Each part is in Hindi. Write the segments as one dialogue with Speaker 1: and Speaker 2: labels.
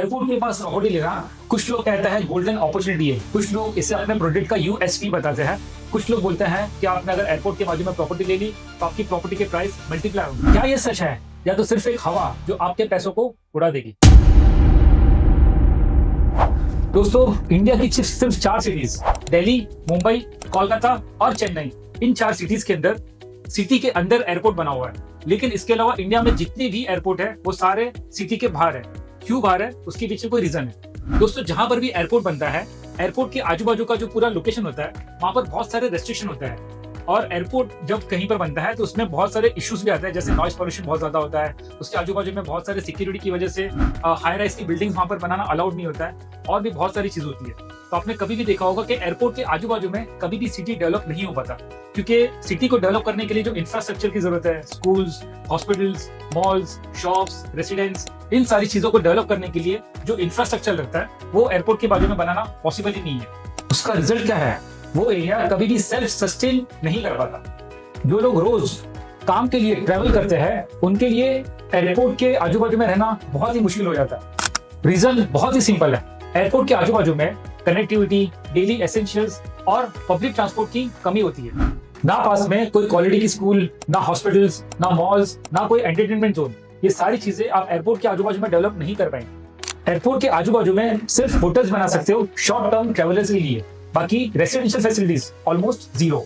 Speaker 1: एयरपोर्ट के पास प्रॉपर्टी लेना कुछ लोग कहते हैं गोल्डन अपॉर्चुनिटी है, कुछ लोग इसे अपने प्रोजेक्ट का यूएसपी बताते हैं, कुछ लोग बोलते हैं कि आपने अगर एयरपोर्ट के बाजू में प्रॉपर्टी ले ली तो आपकी प्रॉपर्टी के प्राइस मल्टीप्लाई होंगे। क्या ये सच है या तो सिर्फ एक हवा जो आपके पैसों को उड़ा देगी? दोस्तों, इंडिया की सिर्फ 4 सिटीज दिल्ली, मुंबई, कोलकाता और चेन्नई, इन 4 सिटीज के अंदर सिटी के अंदर एयरपोर्ट बना हुआ है। लेकिन इसके अलावा इंडिया में जितने भी एयरपोर्ट है वो सारे सिटी के बाहर है। क्यों बाहर है, उसके पीछे कोई रीजन है। दोस्तों, जहां पर भी एयरपोर्ट बनता है, एयरपोर्ट के आजू बाजू का जो पूरा लोकेशन होता है वहां पर बहुत सारे रेस्ट्रिक्शन होता है। और एयरपोर्ट जब कहीं पर बनता है तो उसमें बहुत सारे इश्यूज भी आते हैं, जैसे नॉइज पॉल्यूशन बहुत ज्यादा होता है, उसके आजू बाजू में बहुत सारे सिक्योरिटी की वजह से हाई राइज की बिल्डिंग्स वहां पर बनाना अलाउड नहीं होता है, और भी बहुत सारी चीज होती है। तो आपने कभी भी देखा होगा कि एयरपोर्ट के आजू बाजू में कभी भी सिटी डेवलप नहीं हो पाता, क्योंकि सिटी को डेवलप करने के लिए जो इंफ्रास्ट्रक्चर की जरूरत है, schools, hospitals, malls, shops, residence, इन सारी चीजों को डेवलप करने के लिए जो इंफ्रास्ट्रक्चर लगता है वो एयरपोर्ट के बाजू में बनाना पॉसिबल ही नहीं है। उसका रिजल्ट क्या है, वो एरिया कभी भी सेल्फ सस्टेन नहीं कर पाता। जो लोग रोज काम के लिए ट्रैवल करते हैं उनके लिए एयरपोर्ट के आजू बाजू में रहना बहुत ही मुश्किल हो जाता है। रीजन बहुत ही सिंपल है, एयरपोर्ट के आजू बाजू में कनेक्टिविटी, डेली एसेंशियल्स और पब्लिक ट्रांसपोर्ट की कमी होती है। ना पास में कोई क्वालिटी की स्कूल, ना हॉस्पिटल्स, ना मॉल्स, ना कोई एंटरटेनमेंट जोन। ये सारी चीजें आप एयरपोर्ट के आजू बाजू में डेवलप नहीं कर पाएंगे। एयरपोर्ट के आजू बाजू में सिर्फ होटल्स बना सकते हो शॉर्ट टर्म ट्रेवलर्स के लिए, बाकी residential facilities almost zero.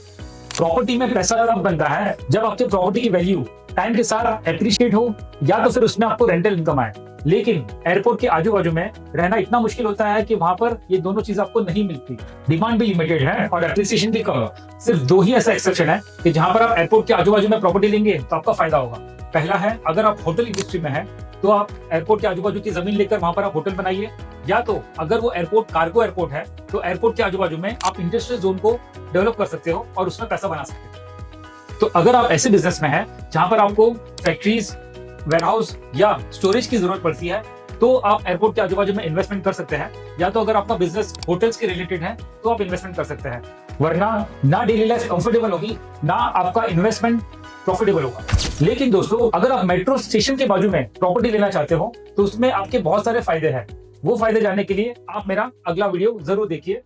Speaker 1: Property में पैसा तब बनता है जब आपके प्रॉपर्टी की वैल्यू टाइम के साथ एप्रिशिएट हो, या तो फिर उसमें आपको रेंटल इनकम आए। लेकिन एयरपोर्ट के आजू बाजू में रहना इतना मुश्किल होता है कि वहां पर ये दोनों चीज आपको नहीं मिलती। डिमांड भी लिमिटेड है और एप्रिसिएशन भी कम है। सिर्फ 2 ही ऐसा एक्सेप्शन है कि जहां पर आप एयरपोर्ट के आजू बाजू में प्रॉपर्टी लेंगे तो आपका फायदा होगा। पहला है, अगर आप होटल इंडस्ट्री में है तो आप एयरपोर्ट के आजू बाजू की जमीन लेकर वहां पर आप होटल बनाइए, या तो अगर वो एयरपोर्ट कार्गो एयरपोर्ट है तो एयरपोर्ट के आजू बाजू में आप इंडस्ट्रियल जोन को डेवलप कर सकते हो और उसमें पैसा बना सकते हो। तो अगर आप ऐसे बिजनेस में हैं जहां पर आपको फैक्ट्रीज, वेयरहाउस या स्टोरेज की जरूरत पड़ती है तो आप एयरपोर्ट के आजू बाजू में इन्वेस्टमेंट कर सकते हैं, या तो अगर आपका बिजनेस होटल्स के रिलेटेड है तो आप इन्वेस्टमेंट कर सकते हैं। वरना ना डेली लाइफ कंफर्टेबल होगी, ना आपका इन्वेस्टमेंट प्रॉफिटेबल होगा। लेकिन दोस्तों, अगर आप मेट्रो स्टेशन के बाजू में प्रॉपर्टी लेना चाहते हो तो उसमें आपके बहुत सारे फायदे हैं। वो फायदे जानने के लिए आप मेरा अगला वीडियो जरूर देखिए।